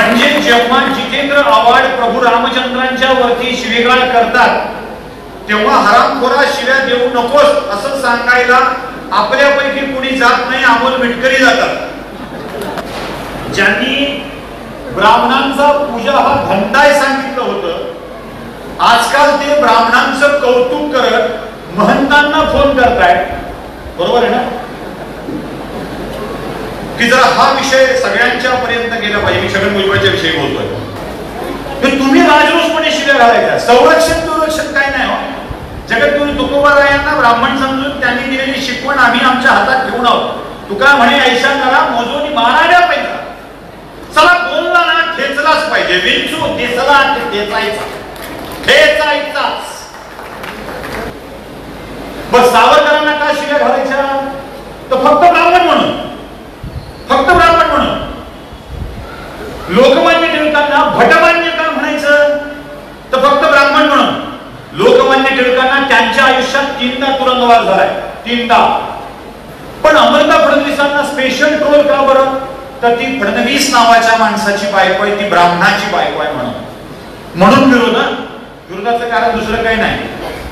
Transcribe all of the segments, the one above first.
म्हणजे जेव्हा जितेंद्र आव्हाड प्रभू रामचंद्रांच्या वरती शिवीगाळ करतात तेव्हा हरामखोरा शिव्या देऊ नकोस असं सांगायला आपल्यापैकी कुणी जात नाही, अमोल मिटकरी जातात. ज्यांनी ब्राह्मणांचा पूजा हा धंदाय सांगितलं होतं, आजकाल ते ब्राह्मणांचं कौतुक करत महंतांना फोन करतायत. बरोबर आहे ना की जरा हा विषय सगळ्यांच्या पर्यंत गेला पाहिजे. मी छगन भुजबळच्या विषयी बोलतोय. तर तुम्ही राजरोसपणे शिव्या घालायच्या. संरक्षण काय नाही हो. जगद्गुरु तुकोबारायांना ब्राह्मण समजून त्यांनी दिलेली शिकवण आम्ही आमच्या हातात घेऊन आहोत. तुका म्हणे ऐशा करा मोजून माराड्या पैसा. चला बोलला ना ठेचलाच पाहिजे. विंचू ठेचला ठेचायचा ठेचायचाच. बस सावरकरांना का शिव्या घालायच्या? तर फक्त ब्राह्मण म्हणून, फक्त ब्राह्मण म्हणून. लोकमान्य टिळकांना भटमान्य का म्हणायचं? तर फक्त ब्राह्मण म्हणून. लोकमान्य टिळकांना त्यांच्या आयुष्यात 3दा तुरुंगवास झालाय, 3दा. पण अमृता फडणवीसांना स्पेशल ट्रोल का बरं? तर ती फडणवीस नावाच्या माणसाची बायको आहे, ती ब्राह्मणाची बायको आहे म्हणून विरोधाचं कारण दुसरं काही नाही.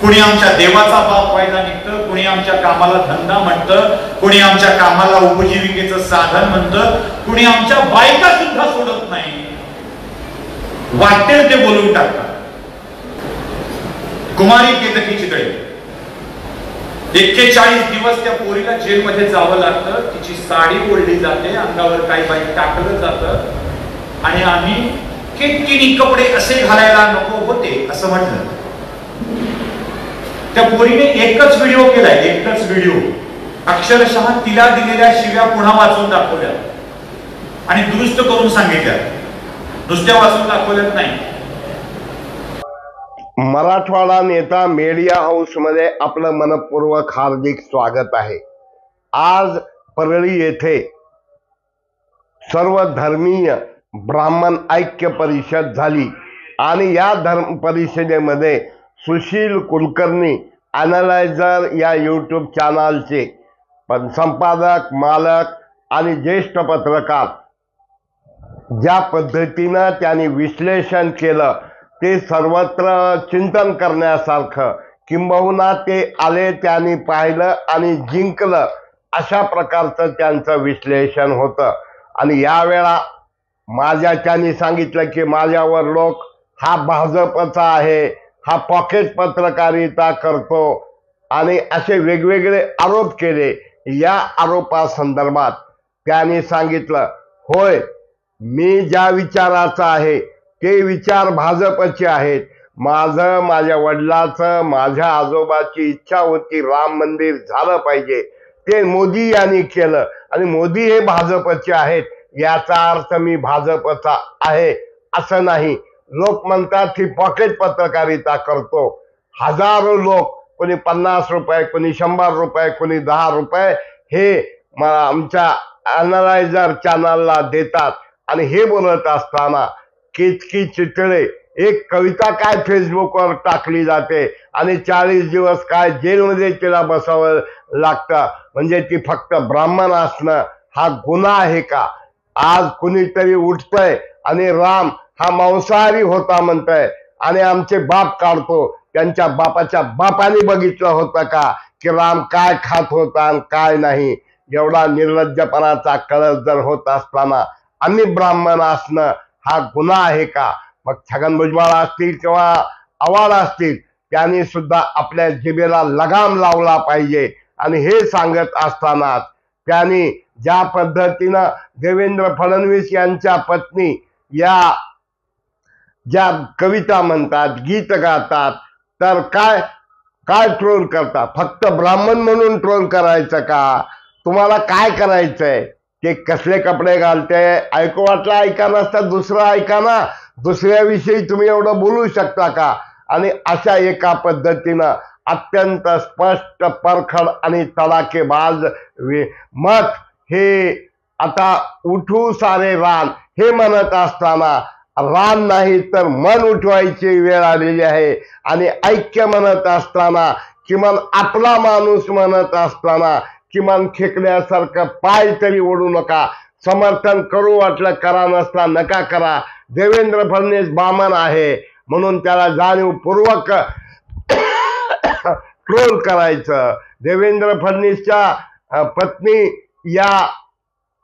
कुणी आमच्या देवाचा बाप व्हायला निघतं, कुणी आमच्या कामाला धंदा म्हणतं, कुणी आमच्या कामाला उपजीविकेचं साधन म्हणतं, कुणी आमच्या बायका सुद्धा सोडत नाही. वाटेल ते बोलून टाकतात. कुमारी केतकी चितळे 41 दिवस त्या पोरीला जेलमध्ये जावं लागतं. तिची साडी ओढली जाते, अंगावर काही बाई टाकलं जातं आणि आम्ही केतकीनी कपडे असे घालायला नको होते असं म्हटलं. त्या पोरीने एकच व्हिडिओ केलाय, एकच व्हिडिओ. अक्षरशः तिला दिलेल्या शिव्या पुन्हा वाचून दाखवल्या आणि दुरुस्त करून सांगितल्या. नुसत्या वाचून दाखवल्यात नाही. मराठवाडा नेता मीडिया हाऊस मध्ये आपलं मनपूर्वक हार्दिक स्वागत आहे. आज परळी येथे सर्व धर्मीय ब्राह्मण ऐक्य परिषद झाली आणि या धर्म परिषदेमध्ये सुशील कुलकर्णी अॅनालायझर या यूट्यूब चॅनलचे संपादक, मालक आणि ज्येष्ठ पत्रकार ज्या पद्धतीनं त्यांनी विश्लेषण केलं ते सर्वत्र चिंतन करण्यासारखं. किंबहुना ते आले, त्यांनी पाहिलं आणि जिंकलं अशा प्रकारचं त्यांचं विश्लेषण होतं. आणि यावेळा त्यांनी सांगितलं की माझ्यावर लोक हा भाजपचा आहे, हा पॉकेट पत्रकारिता करतो आणि असे वेगवेगळे आरोप केले. या आरोपासंदर्भात त्यांनी सांगितलं, होय मी ज्या विचाराचा आहे ते विचार भाजपचे आहेत. माझ्या वडिलाचं, माझ्या आजोबाची इच्छा होती राम मंदिर झालं पाहिजे, ते मोदी यांनी केलं आणि मोदी हे भाजपचे आहेत. याचा अर्थ मी भाजपचा आहे असं नाही. लोक म्हणतात की पॉकेट पत्रकारिता करतो. हजारो लोक, कोणी 50 रुपये, कोणी 100 रुपये, कोणी 10 रुपये हे आमच्या अॅनालायझर चॅनलला देतात. आणि हे बोलत असताना केतकी चितळे एक कविता काय फेसबुकवर टाकली जाते आणि 40 दिवस काय जेलमध्ये तिला बसावं लागतं. म्हणजे ती फक्त ब्राह्मण असणं हा गुन्हा आहे का? आज कुणीतरी उठतंय आणि राम हा मांसाहारी होता म्हणतंय आणि आमचे बाप काढतो. त्यांच्या बापाच्या बापाने बघितलं होतं का की राम काय खात होता आणि काय नाही? एवढा निर्लज्जपणाचा कळस जर होत असताना आम्ही ब्राह्मण असणं हा गुन्हा आहे का? मग छगन भुजबळ असतील किंवा आव्हाड असतील, त्यांनी सुद्धा आपल्या जिभेला लगाम लावला पाहिजे. आणि हे सांगत असताना त्यांनी ज्या पद्धतीनं देवेंद्र फडणवीस यांच्या पत्नी या ज्या कविता म्हणतात, गीत गातात, तर काय ट्रोल करतात? फक्त ब्राह्मण म्हणून ट्रोल करायचं का? तुम्हाला काय करायचंय? ते कसले कपडे घालते ऐकू वाटलं ऐका, नसतं दुसरं ऐका ना. दुसऱ्याविषयी तुम्ही एवढं बोलू शकता का? आणि अशा एका पद्धतीनं अत्यंत स्पष्ट, परखड आणि तडाखेबाज मत हे आता उठू सारे रान हे म्हणत असताना रान नाही तर मन उठवायची वेळ आलेली आहे. आणि ऐक्य म्हणत असताना, किमान आपला माणूस म्हणत असताना, किमान खेकण्यासारखं पाय तरी ओढू नका. समर्थन करू वाटलं करा, नसता नका करा. देवेंद्र फडणवीस ब्राह्मण आहे म्हणून त्याला जाणीवपूर्वक ट्रोल करायचं. देवेंद्र फडणवीसच्या पत्नी या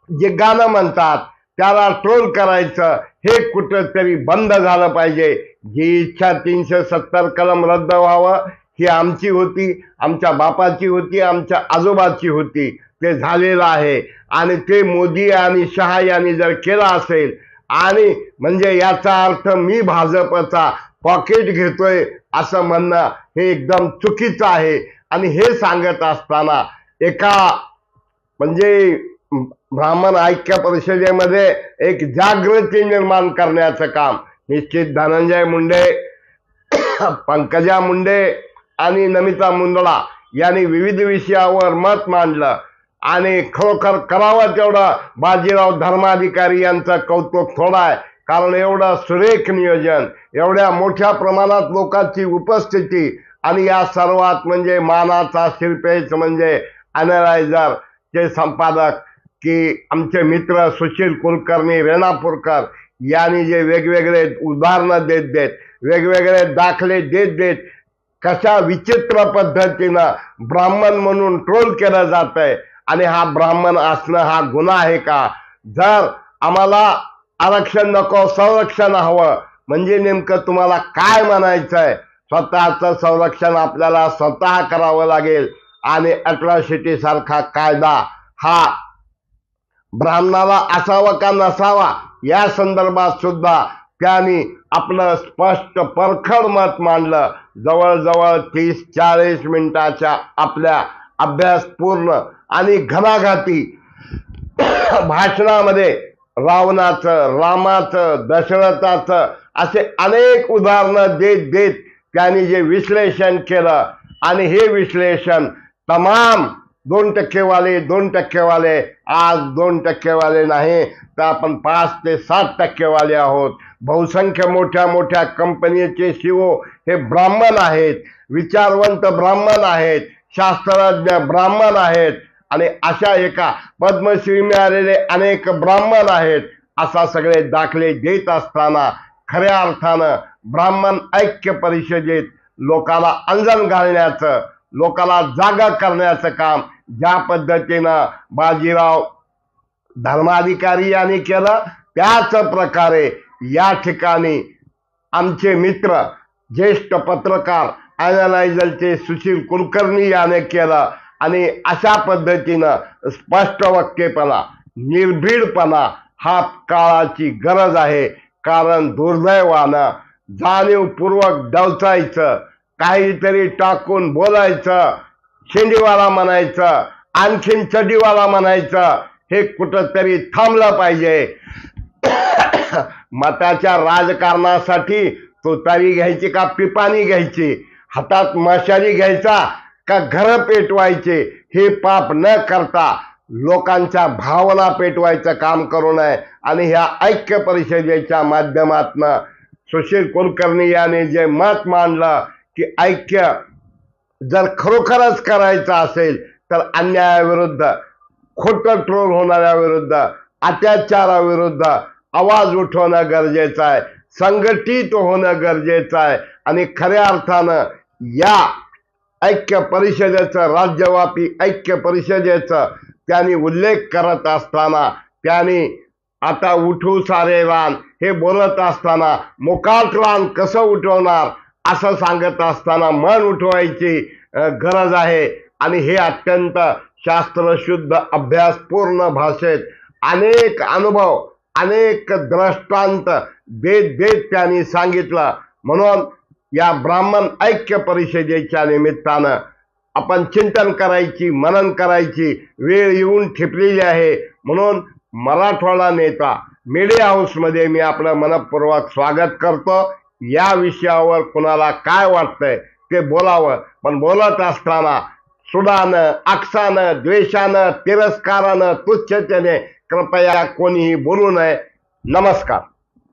जे गाणं म्हणतात त्याला ट्रोल करायचं, हे कुठंतरी बंद झालं पाहिजे. जी इच्छा 370 कलम रद्द व्हावं ही आमची होती, आमच्या बापाची होती, आमच्या आजोबाची होती. ते झालेलं आहे. आणि ते मोदी आणि शहा यांनी जर केलं असेल, आणि म्हणजे याचा अर्थ मी भाजपचा पॉकेट घेतोय असं म्हणणं हे एकदम चुकीचं आहे. आणि हे सांगत असताना एका म्हणजे ब्राह्मण ऐक्य परिषदेमध्ये एक जागृती निर्माण करण्याचं काम निश्चित धनंजय मुंडे, पंकजा मुंडे आणि नमिता मुंदडा यांनी विविध विषयावर मत मांडलं. आणि खरोखर करावं तेवढं बाजीराव धर्माधिकारी यांचं कौतुक थोडं आहे, कारण एवढं सुरेख नियोजन, एवढ्या मोठ्या प्रमाणात लोकांची उपस्थिती, आणि या सर्वात म्हणजे मानाचा शिल्पेच म्हणजे अॅनालायझर चे संपादक की आमचे मित्र सुशील कुलकर्णी रेणापूरकर यांनी जे वेगवेगळे उदाहरणं देत वेगवेगळे दाखले देत कशा विचित्र पद्धतीनं ब्राह्मण म्हणून ट्रोल केलं जात आहे. आणि हा ब्राह्मण असणं हा गुन्हा आहे का? जर आम्हाला आरक्षण नको संरक्षण हवं म्हणजे नेमकं तुम्हाला काय म्हणायचंय? स्वतःचं संरक्षण आपल्याला स्वतः करावं लागेल. आणि अट्रॉसिटी सारखा कायदा हा ब्राह्मणाला असावा का नसावा या संदर्भात सुद्धा त्यांनी आपलं स्पष्ट परखड मत मांडलं. जवळजवळ 30-40 मिनिटाच्या आपल्या अभ्यासपूर्ण आणि घणाघाती भाषणामध्ये रावणाचं, रामाचं, दशरथाचं असे अनेक उदाहरणं देत त्यांनी जे विश्लेषण केलं, आणि हे विश्लेषण तमाम 2% वाले आज 2% नाही तर आपण 5 ते 7% वाले आहोत. बहुसंख्य मोठ्या कंपनीचे CEO हे ब्राह्मण आहेत, विचारवंत ब्राह्मण आहेत, शास्त्रज्ञ ब्राह्मण आहेत, आणि अशा एका पद्मश्री मिळालेले अनेक ब्राह्मण आहेत. असा सगळे दाखले देत असताना खऱ्या अर्थानं ब्राह्मण ऐक्य परिषदेत लोकाला अंजन घालण्याचं, लोकाला जागा करण्याचं काम ज्या पद्धतीनं बाजीराव धर्माधिकारी यांनी केलं, त्याच प्रकारे या ठिकाणी आमचे मित्र ज्येष्ठ पत्रकार अॅनालायझरचे सुशील कुलकर्णी याने केलं. आणि अशा पद्धतीनं स्पष्ट वक्तेपणा, निर्भीडपणा हा काळाची गरज आहे. कारण दुर्दैवानं जाणीवपूर्वक डवचायचं, काहीतरी टाकून बोलायचं, शेंडीवाला म्हणायचं, आणखीन चडीवाला म्हणायचं, हे कुठंतरी थांबलं पाहिजे. मताच्या राजकारणासाठी तुतारी घ्यायची का पिपाणी घ्यायची, हातात मशाली घ्यायचा का घर पेटवायचे, हे पाप न करता लोकांच्या भावना पेटवायचं काम करू नये. आणि ह्या ऐक्य परिषदेच्या माध्यमातनं सुशील कुलकर्णी यांनी जे मत मांडलं की ऐक्य जर खरोखरच करायचं असेल तर अन्यायाविरुद्ध, खोटं ट्रोल होणाऱ्याविरुद्ध, अत्याचाराविरुद्ध आवाज उठवणं गरजेचं आहे, संघटित होणं गरजेचं आहे. आणि खऱ्या अर्थानं या ऐक्य परिषदेचं, राज्यव्यापी ऐक्य परिषदेचं त्यांनी उल्लेख करत असताना, त्यांनी आता उठू सारे रान हे बोलत असताना मोकाट रान कसं उठवणार असं सांगत असताना मन उठवायची गरज आहे. आणि हे अत्यंत शास्त्रशुद्ध अभ्यासपूर्ण भाषेत अनेक अनुभव, अनेक दृष्टांत देत त्यांनी सांगितलं. म्हणून या ब्राह्मण ऐक्य परिषदेच्या निमित्तानं आपण चिंतन करायची, मनन करायची वेळ येऊन ठेपलेली आहे. म्हणून मराठवाडा नेता मीडिया हाऊसमध्ये मी आपलं मनपूर्वक स्वागत करतो. या विषयावर कुणाला काय वाटतंय ते बोलावं, पण बोलत असताना सुडानं, आक्षानं, द्वेषानं, तिरस्कारानं, तुच्छतेने कृपया कोणीही बोलू नये. नमस्कार.